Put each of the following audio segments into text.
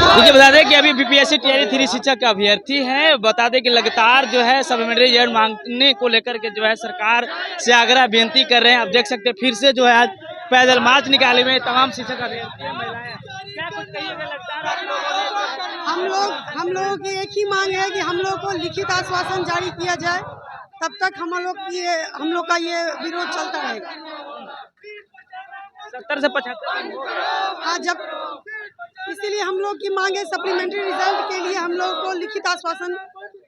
देखिए बता दें कि अभी बीपीएससी टीआरई 3 शिक्षक अभ्यर्थी हैं। बता दें कि लगातार जो है सप्लीमेंट्री रिजल्ट मांगने को लेकर के जो है सरकार से आग्रह बेनती कर रहे हैं। आप देख सकते हैं फिर से जो है आज पैदल मार्च निकाले हुए तमाम शिक्षक अभ्यर्थी हैं, महिलाएं। क्या कुछ कहिएगा लगातार आप लोगों ने? हम लोग की एक ही मांग है कि हम लोग को लिखित आश्वासन जारी किया जाए, तब तक हम लोग का ये विरोध चलता रहेगा। 70 से 75 दिन हो गए। आज जब इसीलिए हम लोग की मांग है सप्लीमेंट्री रिजल्ट के लिए हम लोग को लिखित आश्वासन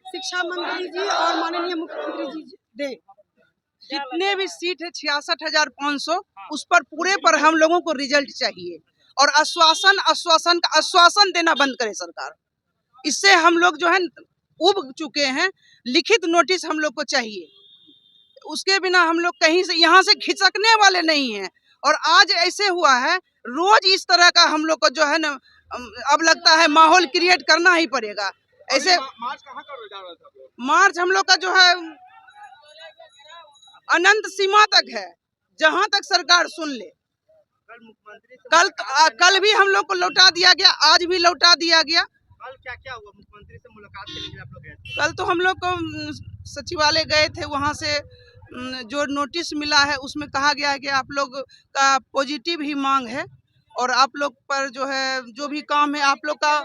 शिक्षा मंत्री जी और माननीय मुख्यमंत्री जी दे। जितने भी सीट है 66,500 उस पर पूरे पर हम लोगों को रिजल्ट चाहिए और आश्वासन देना बंद करे सरकार। इससे हम लोग जो है उब चुके हैं। लिखित नोटिस हम लोग को चाहिए, उसके बिना हम लोग कहीं से यहाँ से खिसकने वाले नहीं हैं। और आज ऐसे हुआ है, रोज इस तरह का हम लोग को जो है ना अब लगता है माहौल क्रिएट करना ही पड़ेगा। ऐसे मार्च कहाँ का? मार्च हम लोग का जो है अनंत सीमा तक है, जहां तक सरकार सुन ले। कल भी हम लोग को लौटा दिया गया, आज भी लौटा दिया गया। कल क्या हुआ? मुख्यमंत्री से मुलाकात के लिए आप लोग गए थे? कल तो हम लोग को सचिवालय गए थे, वहां से जो नोटिस मिला है उसमें कहा गया है कि आप लोग का पॉजिटिव ही मांग है और आप लोग पर जो है जो भी काम है आप लोग का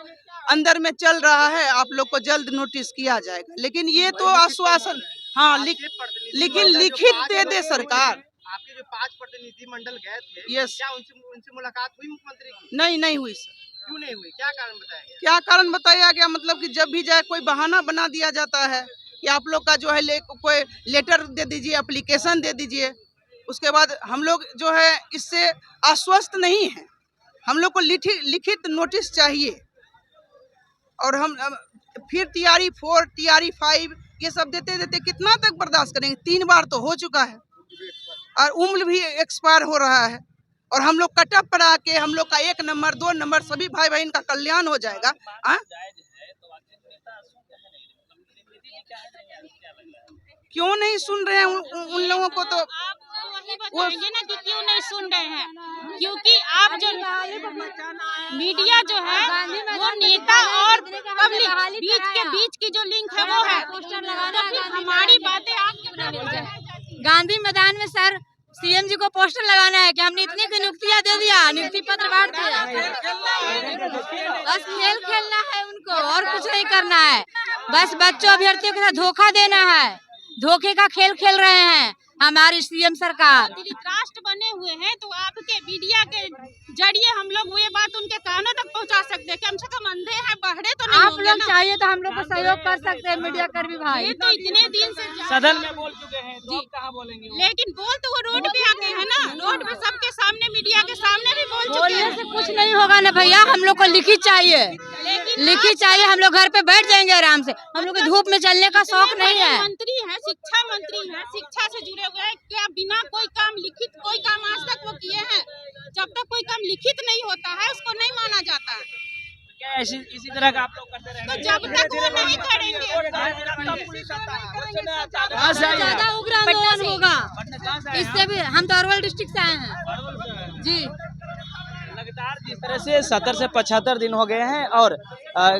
अंदर में चल रहा है, आप लोग को जल्द नोटिस किया जाएगा। लेकिन ये तो आश्वासन, हाँ लेकिन लिखित दे दे सरकार। आपके जो 5 प्रतिनिधि मंडल गए थे, यस, क्या उनसे मुलाकात हुई मुख्यमंत्री की? नहीं हुई सर। क्यों नहीं हुई? क्या कारण बताया गया? क्या कारण बताया गया? मतलब कि जब भी जाए कोई बहाना बना दिया जाता है कि आप लोग का जो है कोई लेटर दे दीजिए, एप्लीकेशन दे दीजिए। उसके बाद हम लोग जो है इससे आश्वस्त नहीं है, हम लोग को लिखित नोटिस चाहिए। और हम फिर टीआरई 4 टीआरई 5 ये सब देते देते कितना तक बर्दाश्त करेंगे? 3 बार तो हो चुका है और उम्र भी एक्सपायर हो रहा है। और हम लोग कटअप पर आके हम लोग का 1 नंबर 2 नंबर सभी भाई बहन का कल्याण हो जाएगा। क्यों नहीं सुन रहे हैं उन लोगों को? तो बताएंगे ना कि क्यों नहीं सुन रहे हैं, क्योंकि आप जो मीडिया जो है वो नेता और पब्लिक बीच की जो लिंक है वो है, तो फिर हमारी बातें आप क्यों नहीं बोल रहे हैं? गांधी मैदान में सर सीएम जी को पोस्टर लगाना है कि हमने इतनी की नियुक्तियां दे दिया, नियुक्ति पत्र बांट दिया। बस खेल खेलना है उनको और कुछ नहीं करना है। बस बच्चों अभ्यर्थियों के साथ धोखा देना है, धोखे का खेल खेल रहे हैं हमारी सीएम सरकार। राष्ट्र बने हुए हैं तो आपके मीडिया के जरिए हम लोग ये बात उनके कानों तक पहुंचा सकते हैं। कम से कम अंधे हैं, बहरे तो नहीं आप लोग चाहिए तो हम लोग को सहयोग कर सकते हैं, मीडिया कर्मी भाई। ये तो इतने दिन से सदन में बोल चुके हैं, तो कहाँ बोलेंगे? लेकिन बोल तो वो रोड पे आके है ना, रोड पे सबके सामने मीडिया के सामने भी बोल चुके बोलने हैं। से कुछ नहीं होगा ना भैया, हम लोग को लिखित चाहिए, लिखित चाहिए। हम लोग घर पे बैठ जाएंगे आराम से, हम लोग को धूप में चलने का शौक नहीं है। मंत्री है, शिक्षा मंत्री है, शिक्षा से जुड़े हुए हैं, क्या बिना कोई काम लिखित कोई काम आज तक वो किए हैं? जब तक कोई काम लिखित नहीं होता है उसको नहीं माना जाता है। क्या इसी तरह का आप लोग करते रहेंगे? तो जब तक वो नहीं करेंगे ज्यादा उग्र आंदोलन होगा। इससे भी हम तो अरवल डिस्ट्रिक्ट से आए हैं जी। लगातार जिस तरह से 70 से 75 दिन हो गए हैं और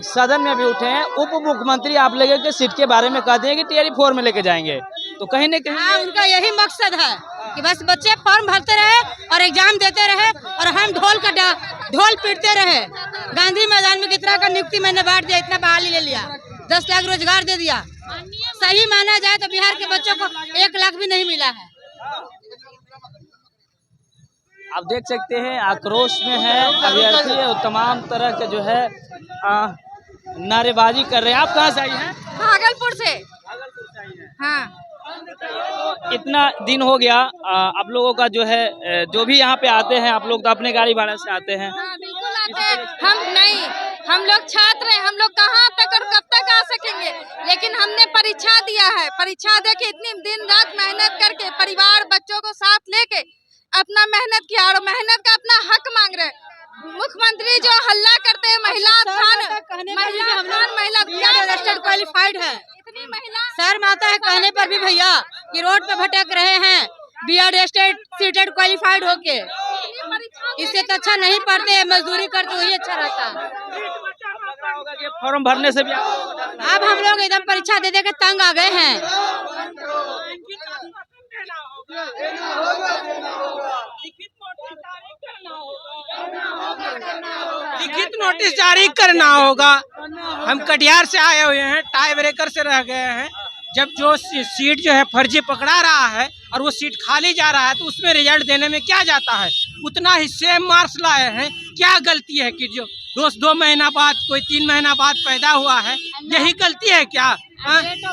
सदन में भी उठे हैं, उप मुख्यमंत्री आप लोगों के सीट के बारे में कहते हैं कि टीआरई 4 में लेके जाएंगे, तो कहीं न कहीं उनका यही मकसद है कि बस बच्चे फॉर्म भरते रहे और एग्जाम देते रहे और हम ढोल पीटते रहे। गांधी मैदान में कितना का नियुक्ति मैंने बांट दिया, इतना बहाली ले लिया, 10 लाख रोजगार दे दिया। सही माना जाए तो बिहार के बच्चों को 1 लाख भी नहीं मिला है। आप देख सकते हैं आक्रोश में है अभ्यर्थी और तमाम तरह के जो है नारेबाजी कर रहे हैं। आप कहाँ से आई हैं? भागलपुर से। भागलपुर से आई हैं। हाँ, तो इतना दिन हो गया आप लोगों का जो है जो भी यहाँ पे आते हैं, आप लोग तो अपने गाड़ी भाड़ा से आते हैं? हाँ बिल्कुल आते हैं। हम लोग छात्र हैं, हम लोग कहाँ तक और कब तक आ सकेंगे? लेकिन हमने परीक्षा दिया है, परीक्षा दे के इतनी दिन रात मेहनत करके परिवार बच्चों को साथ लेके अपना मेहनत किया और मेहनत का अपना हक मांग रहे हैं। मुख्यमंत्री जो हल्ला करते हैं महिला रजिस्टर्ड क्वालिफाइड है, इतनी महिला सर माता है कहने पर भी भैया कि रोड पे भटक रहे हैं बीएड सीटेड क्वालिफाइड होके। इससे तो अच्छा नहीं पढ़ते, मजदूरी करते वही अच्छा रहता है। होगा कि फॉर्म भरने से भी आप लोगों को डर लग रहा है? अब हम लोग एकदम परीक्षा दे दे के तंग आ गए हैं। लिखित नोटिस जारी करना होगा। हम कटिहार से आए हुए हैं, टाई ब्रेकर से रह गए हैं। जब जो सीट जो है फर्जी पकड़ा रहा है और वो सीट खाली जा रहा है तो उसमें रिजल्ट देने में क्या जाता है? उतना ही सेम मार्क्स लाए हैं, क्या गलती है कि जो 2 महीना बाद कोई 3 महीना बाद पैदा हुआ है, यही गलती है क्या?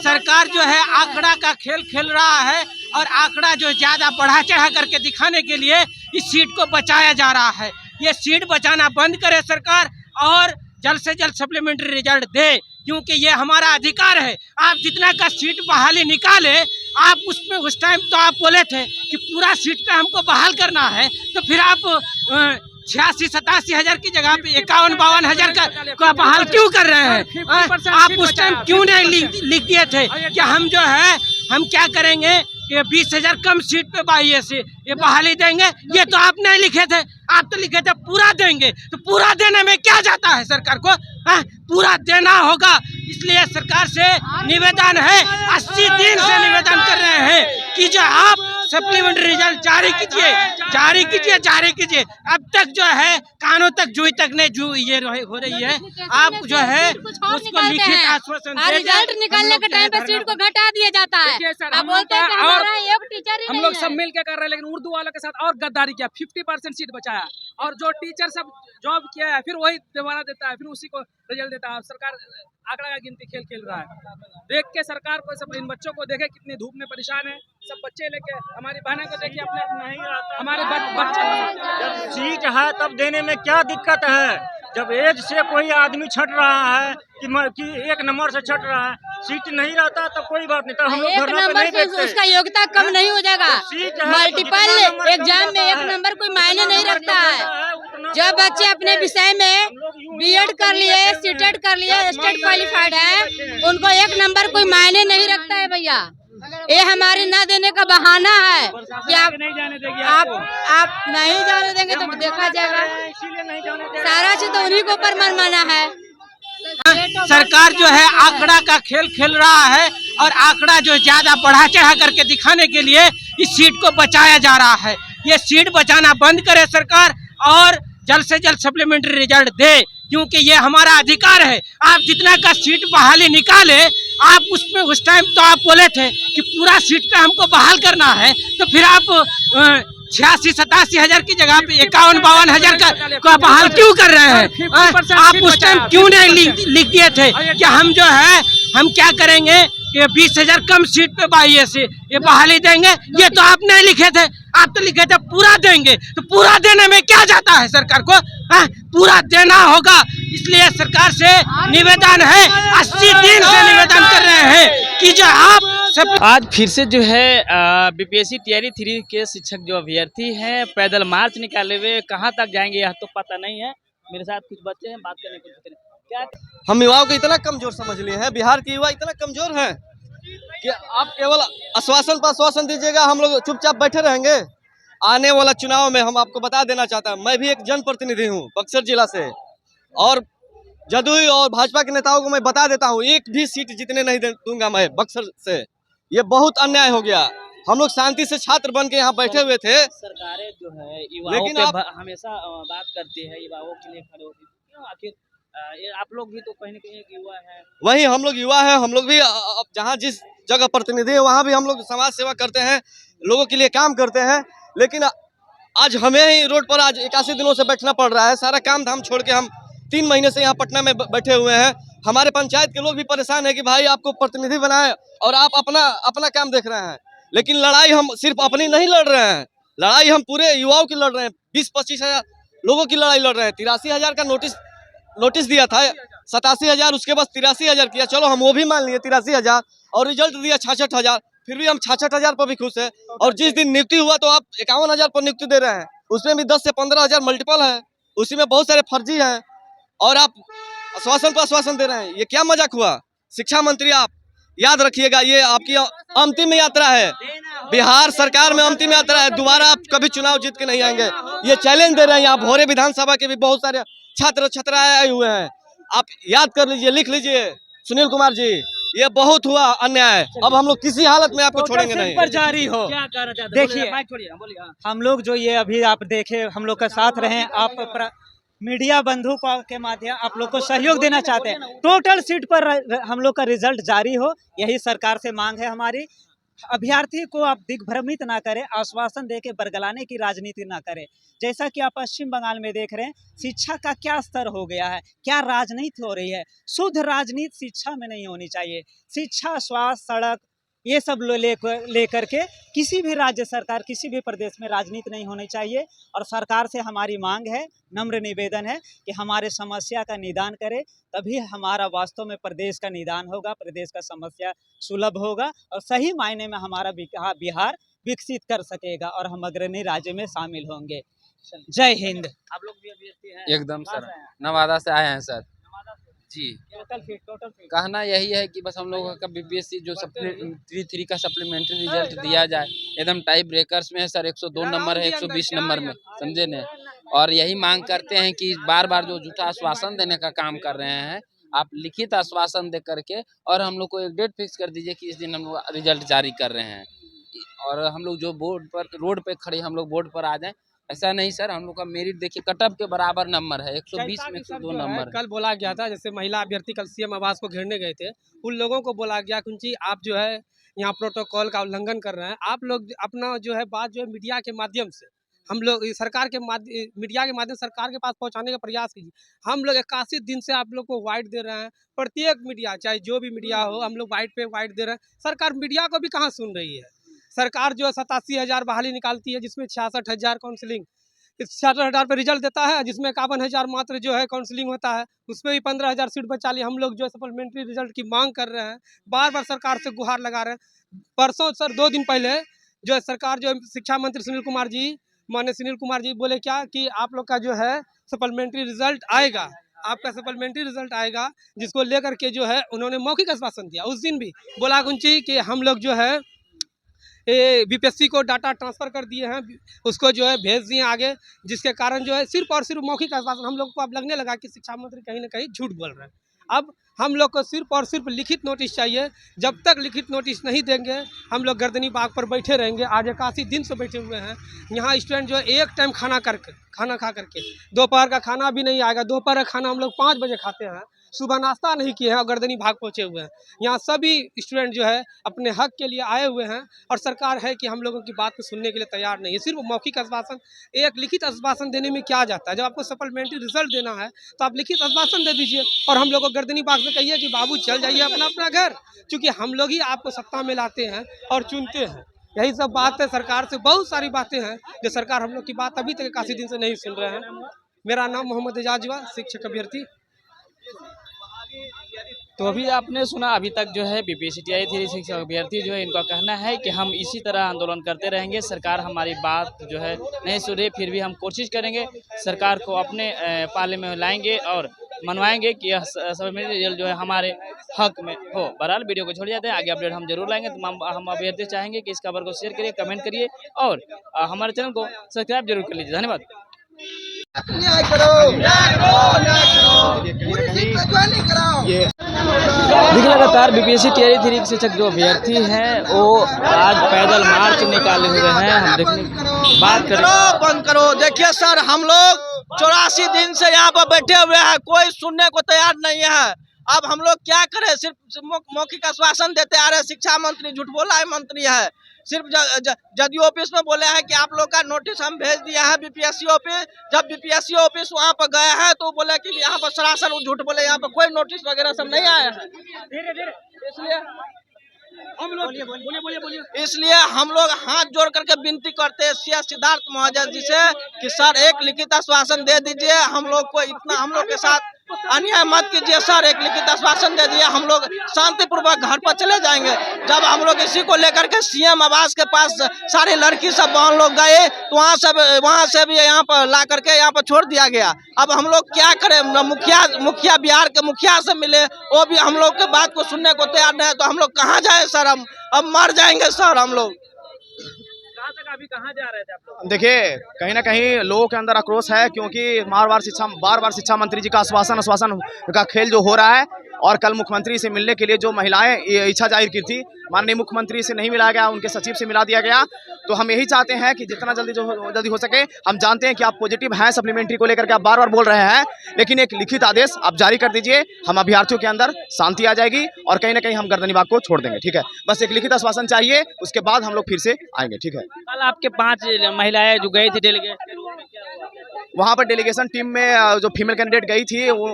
सरकार जो है आंकड़ा का खेल खेल रहा है और आंकड़ा जो ज्यादा बढ़ा चढ़ा करके दिखाने के लिए इस सीट को बचाया जा रहा है। ये सीट बचाना बंद करे सरकार और जल्द से जल्द सप्लीमेंट्री रिजल्ट दे, क्योंकि ये हमारा अधिकार है। आप जितना का सीट बहाली निकाले, आप उसमें उस टाइम तो आप बोले थे कि पूरा सीट पे हमको बहाल करना है, तो फिर आप 86-87 हजार की जगह पे 51-52 हजार का बहाल क्यों कर रहे हैं? आप उस टाइम क्यों नहीं लिख दिए थे कि हम जो है हम क्या करेंगे कि 20,000 कम सीट पे बाह्य से ये बहाली देंगे? ये तो आप नहीं लिखे थे, आप तो लिखे थे पूरा देंगे। तो पूरा देने में क्या जाता है सरकार को? पूरा देना होगा। इसलिए सरकार से निवेदन है, 80 दिन से निवेदन कर रहे हैं कि जो आप सप्लीमेंट्री रिजल्ट जारी कीजिए। अब तक जो है कानों तक जुई तक नहीं ये हो रही है। आप जो है उसको लिखित आश्वासन दे। रिजल्ट निकालने के टाइम पे सीट को घटा दिया जाता है। अब बोलते हैं कि हमारा एक टीचर ही हम नहीं लोग है। सब मिल के कर रहे हैं, लेकिन उर्दू वालों के साथ और गद्दारी किया। 50% सीट बचाया और जो टीचर सब जॉब किया है फिर वही दोबारा देता है, फिर उसी को रिजल्ट देता है। सरकार आंकड़ा का गिनती खेल खेल रहा है। देख के सरकार को सब इन बच्चों को देखे कितनी धूप में परेशान है। सब बच्चे लेके हमारी बहनें को देखिए, अपने नहीं हमारे बच्चे सीट है तब देने में क्या दिक्कत है? जब एज से कोई आदमी छट रहा है कि 1 नंबर से छट रहा है, सीट नहीं रहता तो कोई बात नहीं, तो हम लोग एक धरना पे नंबर नहीं से बैठते। उसका योग्यता कम नहीं हो जाएगा। सीट है, मल्टीपल जितना नंबर एग्जाम कम में जाता 1 है, नंबर कोई मायने नहीं नंबर रखता कम है। जाता है, उतना जो नंबर बच्चे अपने विषय में बीएड कर लिए, सीटेट कर लिए, स्टेट क्वालिफाइड है, उनको 1 नंबर कोई मायने नहीं रखता है भैया। ये हमारी ना देने का बहाना है कि आप नहीं जाने देगी आप नहीं जाने देंगे तो देखा जाएगा। इसीलिए नहीं जाने दे। सारा चीज तो उन्हीं को ऊपर मनमाना है। सरकार जो है आंकड़ा का खेल खेल रहा है और आंकड़ा जो ज्यादा बढ़ा चढ़ा करके दिखाने के लिए इस सीट को बचाया जा रहा है। ये सीट बचाना बंद करे सरकार और जल्द से जल्द सप्लीमेंट्री रिजल्ट दे, क्योंकि ये हमारा अधिकार है। आप जितना का सीट बहाली निकाले, आप उसमें उस टाइम तो आप बोले थे कि पूरा सीट पे हमको बहाल करना है, तो फिर आप 86-87 हजार की जगह पे 51-52 हजार का बहाल क्यों कर रहे हैं? आप उस टाइम क्यों नहीं लिख दिए थे कि हम जो है हम क्या करेंगे कि 20,000 कम सीट पे बाह्य से ये बहाली देंगे? ये तो आप नहीं लिखे थे, आप तो लिखे थे पूरा देंगे। तो पूरा देने में क्या जाता है सरकार को? पूरा देना होगा। इसलिए सरकार से निवेदन है, 80 दिन से निवेदन कर रहे हैं कि जो आप आज फिर से जो है बीपीएससी टीआरई 3 के शिक्षक जो अभ्यर्थी हैं पैदल मार्च निकाले हुए कहाँ तक जाएंगे यह तो पता नहीं है। मेरे साथ कुछ बच्चे हैं, बात करने को क्या हम युवाओं को इतना कमजोर समझ लिए हैं, बिहार के युवा इतना कमजोर हैं कि आप केवल आश्वासन पर आश्वासन दीजिएगा, हम लोग चुपचाप बैठे रहेंगे। आने वाला चुनाव में हम आपको बता देना चाहता हूं, मैं भी एक जनप्रतिनिधि हूं बक्सर जिला से, और जदयू और भाजपा के नेताओं को मैं बता देता हूं, एक भी सीट जीतने नहीं दूंगा मैं बक्सर से। ये बहुत अन्याय हो गया। हम लोग शांति से छात्र बन के यहाँ बैठे हुए थे। सरकारें जो है युवाओं पे हमेशा बात करती है, युवाओं के लिए खड़े होती है, क्यों आखिर ये आप लोग भी तो कहीं न कहीं एक युवा है। वही हम लोग युवा हैं, हम लोग भी जहाँ जिस जगह प्रतिनिधि है वहाँ भी हम लोग समाज सेवा करते हैं, लोगों के लिए काम करते हैं। लेकिन आज हमें ही रोड पर आज 81 दिनों से बैठना पड़ रहा है। सारा काम धाम छोड़ के हम 3 महीने से यहाँ पटना में बैठे हुए हैं। हमारे पंचायत के लोग भी परेशान है कि भाई आपको प्रतिनिधि बनाए और आप अपना काम देख रहे हैं। लेकिन लड़ाई हम सिर्फ अपनी नहीं लड़ रहे हैं, लड़ाई हम पूरे युवाओं की लड़ रहे हैं। 20-25 हजार लोगों की लड़ाई लड़ रहे हैं। 83 हजार का नोटिस दिया था, 87 हजार, उसके बाद 83 हजार किया। चलो हम वो भी मान लिए 83 हजार, और रिजल्ट दिया 66 हजार। फिर भी हम 66 हजार पर भी खुश है। और जिस दिन नियुक्ति हुआ तो आप 51 हजार पर नियुक्ति दे रहे हैं, उसमें भी 10 से 15 हजार मल्टीपल है, उसी में बहुत सारे फर्जी हैं, और आप आश्वासन पर आश्वासन दे रहे हैं। ये क्या मजाक हुआ? शिक्षा मंत्री, आप याद रखिएगा, ये आपकी अंतिम यात्रा है, बिहार सरकार में अंतिम यात्रा है। दोबारा आप कभी चुनाव जीत के नहीं आएंगे, ये चैलेंज दे रहे हैं। यहाँ भोरे विधानसभा के भी बहुत सारे छात्र छात्राएं आए हुए हैं। आप याद कर लीजिए, लिख लीजिए सुनील कुमार जी, ये बहुत हुआ अन्याय। अब हम लोग किसी हालत में आपको छोड़ेंगे नहीं। पर जारी हो। क्या कहना चाहते हैं? देखिए, माइक छोड़िए, बोलिए। हाँ। हम लोग जो ये अभी आप देखे, हम लोग का साथ रहे, आप मीडिया बंधु के माध्यम आप लोग को सहयोग देना चाहते हैं। टोटल सीट पर हम लोग का रिजल्ट जारी हो, यही सरकार से मांग है हमारी। अभ्यर्थी को आप दिग्भ्रमित ना करें, आश्वासन देके बरगलाने की राजनीति ना करें। जैसा कि आप पश्चिम बंगाल में देख रहे हैं, शिक्षा का क्या स्तर हो गया है, क्या राजनीति हो रही है। शुद्ध राजनीति शिक्षा में नहीं होनी चाहिए। शिक्षा, स्वास्थ्य, सड़क, ये सब लेकर के किसी भी राज्य सरकार, किसी भी प्रदेश में राजनीति नहीं होनी चाहिए। और सरकार से हमारी मांग है, नम्र निवेदन है कि हमारे समस्या का निदान करे, तभी हमारा वास्तव में प्रदेश का निदान होगा, प्रदेश का समस्या सुलभ होगा और सही मायने में हमारा बिहार विकसित कर सकेगा और हम अग्रणी राज्य में शामिल होंगे। जय हिंद। आप लोग भी अभ्यर्थी हैं? एकदम सर, नवादा से आए हैं सर जी। टोटल फीट कहना यही है कि बस हम लोगों का बीपीएससी जो 3 का सप्लीमेंट्री रिजल्ट दिया जाए, एकदम टाई ब्रेकर्स में है सर। 102 नंबर है 120 नंबर में, समझे न। और यही मांग करते हैं कि बार बार जो झूठा आश्वासन देने का काम कर रहे हैं, आप लिखित आश्वासन दे करके और हम लोग को एक डेट फिक्स कर दीजिए कि इस दिन हम लोग रिजल्ट जारी कर रहे हैं और हम लोग जो बोर्ड पर रोड पे खड़े हम लोग बोर्ड पर आ जाएं। ऐसा नहीं सर, हम लोग का मेरिट देखिए कटअप के बराबर नंबर है, 120 में 102 नंबर। कल बोला गया था, जैसे महिला अभ्यर्थी कल सीएम आवास को घेरने गए थे, उन लोगों को बोला गया कुंची आप जो है यहाँ प्रोटोकॉल का उल्लंघन कर रहे हैं। आप लोग अपना जो है बात जो है मीडिया के माध्यम से हम लोग सरकार के मीडिया के माध्यम सरकार के पास पहुंचाने का प्रयास कीजिए। हम लोग 81 दिन से आप लोग को वाइट दे रहे हैं, प्रत्येक मीडिया चाहे जो भी मीडिया हो, हम लोग वाइट पे वाइट दे रहे हैं। सरकार मीडिया को भी कहाँ सुन रही है। सरकार जो है 87,000 बहाली निकालती है, जिसमें 66,000 काउंसलिंग, 66,000 पर रिजल्ट देता है, जिसमें 51,000 मात्र जो है काउंसलिंग होता है। उसमें भी 15,000 सीट बचा ली। हम लोग जो है सप्लीमेंट्री रिजल्ट की मांग कर रहे हैं, बार बार सरकार से गुहार लगा रहे हैं। परसों सर 2 दिन पहले जो है सरकार जो है शिक्षा मंत्री सुनील कुमार जी, माननीय सुनील कुमार जी बोले क्या कि आप लोग का जो है सप्लीमेंट्री रिजल्ट आएगा, आपका सप्लीमेंट्री रिजल्ट आएगा, जिसको लेकर के जो है उन्होंने मौखिक आश्वासन दिया। उस दिन भी बोला गुंची कि हम लोग जो है बीपीएससी को डाटा ट्रांसफ़र कर दिए हैं, उसको जो है भेज दिए आगे, जिसके कारण जो है सिर्फ और सिर्फ मौखिक आश्वासन हम लोग को अब लगने लगा कि शिक्षा मंत्री कहीं ना कहीं झूठ बोल रहे हैं। अब हम लोग को सिर्फ और सिर्फ लिखित नोटिस चाहिए। जब तक लिखित नोटिस नहीं देंगे हम लोग गर्दनी बाग पर बैठे रहेंगे। आज 81 दिन से बैठे हुए हैं यहाँ। स्टूडेंट जो है एक टाइम खाना खा करके दोपहर का खाना भी नहीं आएगा। दोपहर का खाना हम लोग 5 बजे खाते हैं, सुबह नाश्ता नहीं किए हैं और गर्दनी भाग पहुँचे हुए हैं। यहाँ सभी स्टूडेंट जो है अपने हक के लिए आए हुए हैं और सरकार है कि हम लोगों की बात को सुनने के लिए तैयार नहीं है। सिर्फ मौखिक आश्वासन, एक लिखित आश्वासन देने में क्या जाता है। जब आपको सप्लीमेंट्री रिजल्ट देना है तो आप लिखित आश्वासन दे दीजिए और हम लोग को गर्दनी बाग से कहिए कि बाबू चल जाइए अपना अपना घर, क्योंकि हम लोग ही आपको सत्ता में लाते हैं और चुनते हैं। यही सब बात है। सरकार से बहुत सारी बातें हैं जो सरकार हम लोग की बात अभी तक 81 दिन से नहीं सुन रहे हैं। मेरा नाम मोहम्मद एजाज हुआ, शिक्षक अभ्यर्थी। तो अभी आपने सुना, अभी तक जो है बीपीएससी टीआई 3 शिक्षक अभ्यर्थी जो है इनका कहना है कि हम इसी तरह आंदोलन करते रहेंगे। सरकार हमारी बात जो है नहीं सुन रही, फिर भी हम कोशिश करेंगे सरकार को अपने पाले में लाएंगे और मनवाएंगे कि यह सप्लीमेंट्री रिजल्ट जो है हमारे हक में हो। बहरहाल वीडियो को छोड़ जाते हैं, आगे अपडेट हम जरूर लाएंगे। तो हम अभ्यर्थी चाहेंगे कि इस खबर को शेयर करिए, कमेंट करिए और हमारे चैनल को सब्सक्राइब जरूर कर लीजिए। धन्यवाद। देखिए, लगातार बीपीएससी टीआई 3 शिक्षक जो अभ्यर्थी हैं वो आज पैदल मार्च निकाले हुए हैं। हम देखने बात करें, बंद करो। देखिए सर, हम लोग 84 दिन से यहाँ पर बैठे हुए हैं, कोई सुनने को तैयार नहीं है। अब हम लोग क्या करें, सिर्फ मौखिक आश्वासन देते आ रहे। शिक्षा मंत्री झूठ बोला है, मंत्री है। सिर्फ जदयू ऑफिस में बोले हैं कि आप लोग का नोटिस हम भेज दिया है बीपीएससी ऑफिस। जब बीपीएससी ऑफिस वहाँ पर गए हैं तो बोले कि यहाँ पर सरासर झूठ बोले, यहाँ पर कोई नोटिस वगैरह सब नहीं आया है। इसलिए हम लोग हाथ जोड़ करके विनती करते हैं सीएस सिद्धार्थ महोदय जी से कि सर एक लिखित आश्वासन दे दीजिए, हम लोग को इतना हम लोग के साथ अन्याय मत कीजिए सर। एक लिखित आश्वासन दे दिए, हम लोग शांतिपूर्वक घर पर चले जाएंगे। जब हम लोग इसी को लेकर के सीएम आवास के पास सारी लड़की सब बहन लोग गए तो वहाँ से भी यहाँ पर ला करके यहाँ पर छोड़ दिया गया। अब हम लोग क्या करें, मुखिया बिहार के मुखिया से मिले, वो भी हम लोग के बात को सुनने को तैयार नहीं है। तो हम लोग कहाँ जाए सर, हम अब मर जाएंगे सर हम लोग। अभी कहाँ जा रहे थे आप लोग? देखिए कहीं ना कहीं लोगों के अंदर आक्रोश है, क्योंकि बार बार शिक्षा मंत्री जी का आश्वासन का खेल जो हो रहा है। और कल मुख्यमंत्री से मिलने के लिए जो महिलाएं इच्छा जाहिर की थी, माननीय मुख्यमंत्री से नहीं मिलाया गया, उनके सचिव से मिला दिया गया। तो हम यही चाहते हैं कि जितना जल्दी हो सके, हम जानते हैं कि आप पॉजिटिव हैं सप्लीमेंट्री को लेकर के, आप बार बार बोल रहे हैं, लेकिन एक लिखित आदेश आप जारी कर दीजिए। हम अभ्यर्थियों के अंदर शांति आ जाएगी और कहीं ना कहीं हम गर्दनी बाग को छोड़ देंगे। ठीक है, बस एक लिखित आश्वासन चाहिए, उसके बाद हम लोग फिर से आएंगे। ठीक है। कल आपके 5 महिलाएं जो गई थी डेलीगेट, वहाँ पर डेलीगेशन टीम में जो फीमेल कैंडिडेट गई थी, वो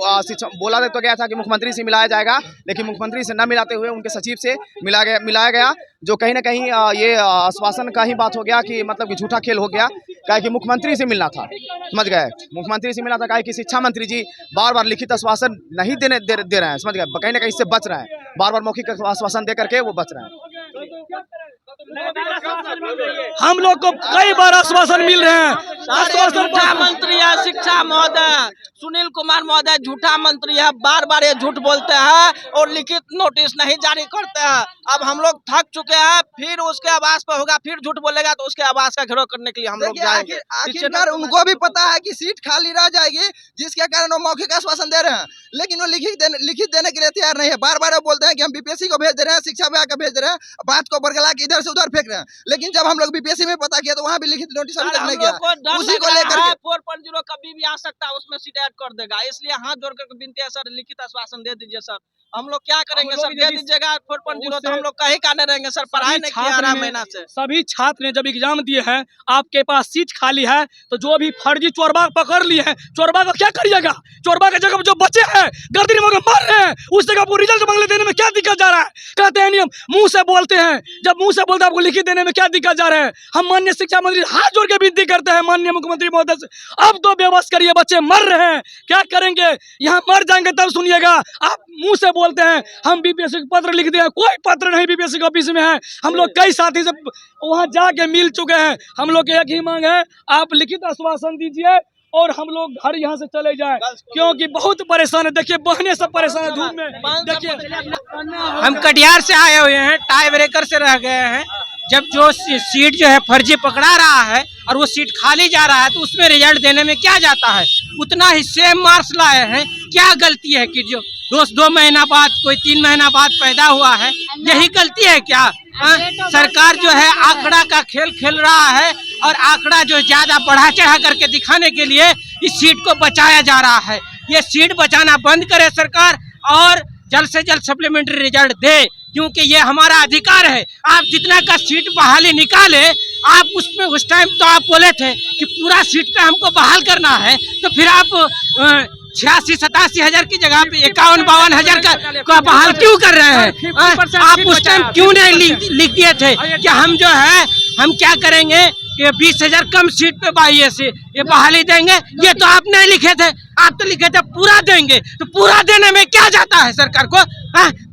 बोला तो गया था कि मुख्यमंत्री से मिलाया जाएगा, लेकिन मुख्यमंत्री से न मिलाते हुए उनके सचिव से मिलाया गया, जो कहीं ना कहीं ये आश्वासन का ही बात हो गया कि मतलब कि झूठा खेल हो गया। कहा कि मुख्यमंत्री से मिलना था, समझ गए, मुख्यमंत्री से मिलना था। कहा कि शिक्षा मंत्री जी बार बार लिखित आश्वासन नहीं दे रहे हैं, समझ गए, कहीं ना कहीं इससे बच रहे हैं, बार बार मौखिक आश्वासन दे करके वो बच रहे हैं। हम लोग को कई बार आश्वासन मिल रहे हैं। झूठा मंत्री है शिक्षा महोदय, सुनील कुमार महोदय झूठा मंत्री है, बार बार ये झूठ बोलते हैं और लिखित नोटिस नहीं जारी करते हैं। अब हम लोग थक चुके हैं, फिर उसके आवास पर होगा, फिर झूठ बोलेगा तो उसके आवास का घेराव करने के लिए हम लोग जाएंगे। आखिरकार उनको भी पता है कि सीट खाली रह जाएगी, जिसके कारण वो मौखिक आश्वासन दे रहे हैं, लेकिन वो लिखित देने के लिए तैयार नहीं है। बार बार वो बोलते हैं कि हम बीपीएससी को भेज दे रहे हैं, शिक्षा विभाग को भेज दे रहे हैं, बात को बरगला के इधर से उधर फेंक रहे हैं। लेकिन जब हम लोग बीपीएससी में पता किया तो वहाँ भी लिखित नोटिस अभी तक नहीं गया। उसी को लेकर 4.0 कभी भी आ सकता है, उसमें सीट ऐड कर देगा। इसलिए हाथ जोड़ कर विनती है सर, लिखित आश्वासन दे दीजिए सर। हम लोग क्या करेंगे सर, दे दीजिएगा 4.0 तो हम लोग कहीं का नहीं रहेंगे सर। पढ़ाई नहीं किया 11 महीना से। सभी छात्र ने जब एग्जाम दिए हैं, आपके पास सीट खाली है, तो जो भी फर्जी चोरबा पकड़ लिए हैं, चोरबा का क्या करिएगा? चोरबा की जगह जो बच्चे हैं गर्दनी में मर रहे हैं, उस जगह को रिजल्ट मांगने देने में क्या दिक्कत जा रहा है? कहते हैं नियम, मुंह से बोलते हैं, जब मुंह से बोलते हैं आपको लिखित देने में क्या दिक्कत जा रहा है? हम माननीय शिक्षा मंत्री हाथ जोड़ के विनती करते हैं माननीय मुख्यमंत्री महोदय से, अब तो व्यवस्था करिए, बच्चे मर रहे हैं, क्या करेंगे? यहाँ मर जाएंगे तब सुनिएगा। आप मुंह से बोलते हैं हम बीपीएससी को पत्र लिख दिए, कोई पत्र नहीं बीपीएससी के ऑफिस में है। हम लोग कई साथी से वहां जाके मिल चुके हैं। हम लोग एक ही मांग है, आप लिखित आश्वासन दीजिए और हम लोग घर यहाँ से चले जाएं, क्योंकि बहुत परेशान है। देखिए बहने सब परेशान है धूप में। देखिए हम कटिहार से आए हुए हैं, टाई ब्रेकर से रह गए हैं। जब जो सीट जो है फर्जी पकड़ा रहा है और वो सीट खाली जा रहा है, तो उसमें रिजल्ट देने में क्या जाता है? उतना ही सेम मार्क्स लाए हैं, क्या गलती है कि जो 2 महीना बाद कोई 3 महीना बाद पैदा हुआ है, यही गलती है क्या? सरकार जो है आंकड़ा का खेल खेल रहा है और आंकड़ा जो ज्यादा बढ़ा चढ़ा करके दिखाने के लिए इस सीट को बचाया जा रहा है। ये सीट बचाना बंद करे सरकार और जल्द से जल्द सप्लीमेंट्री रिजल्ट दे, क्योंकि ये हमारा अधिकार है। आप जितना का सीट बहाली निकाले, आप उसमें उस टाइम तो आप बोले थे कि पूरा सीट पे हमको बहाल करना है, तो फिर आप 86-87 हजार की जगह पे 51-52 हजार का बहाल क्यों कर रहे हैं? आप उस टाइम क्यों नहीं लिख दिए थे कि हम जो है हम क्या करेंगे कि 20 हजार कम सीट पे बाई से ये बहाली देंगे? ये तो आप नहीं लिखे थे, आप तो लिखे थे पूरा देंगे। तो पूरा देने में क्या जाता है सरकार को?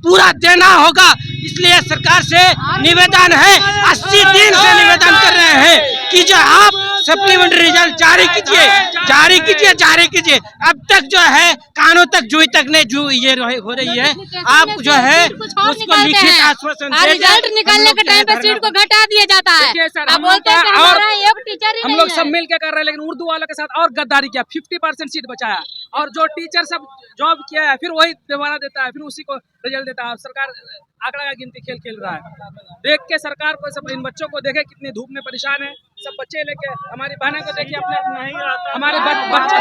पूरा देना होगा। इसलिए सरकार से निवेदन है, 80 दिन से निवेदन कर रहे हैं कि जो आप सप्लीमेंट्री रिजल्ट जारी कीजिए। अब तक जो है कानों तक जुई तक नहीं ये हो रही है। आप जो है उसको लिखित आश्वासन दे, रिजल्ट निकलने के टाइम पे सीट को घटा दिया जाता है। आप बोलते हैं कि हमारा एक टीचर ही हम लोग सब मिल के कर रहे हैं, लेकिन उर्दू वालों के साथ और गद्दारी किया, 50% सीट बचाया और जो टीचर सब जॉब किया है फिर वही दोबारा देता है, फिर उसी को रिजल्ट देता है। सरकार आंकड़ा का गिनती खेल खेल रहा है। देख के सरकार को सब इन बच्चों को देखे कितनी धूप में परेशान है, सब बच्चे लेके हमारी बहनें को देखिए, अपने नहीं आता हमारे बच्चे।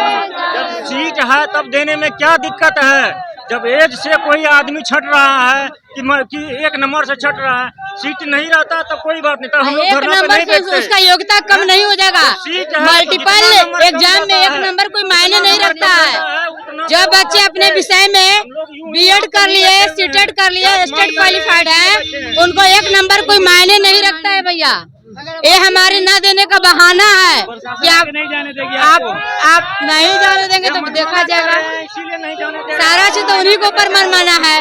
जब सीट है तब देने में क्या दिक्कत है? जब एज से कोई आदमी छट रहा है कि 1 नंबर से छट रहा है, सीट नहीं रहता तो कोई बात नहीं, तो हम लोग धरना पे नहीं बैठते। उसका योग्यता कम नहीं हो जाएगा। मल्टीपल एग्जाम में 1 नंबर कोई मायने नहीं रखता है। जो बच्चे अपने विषय में बीएड कर लिए, सीटेट कर लिए, स्टेट क्वालिफाइड है, उनको 1 नंबर कोई मायने नहीं रखता है भैया। ये हमारे न देने का बहाना है कि आप नहीं जाने देंगे तो देखा जाएगा। सारा चीज तो उन्हीं को ऊपर मनमाना है।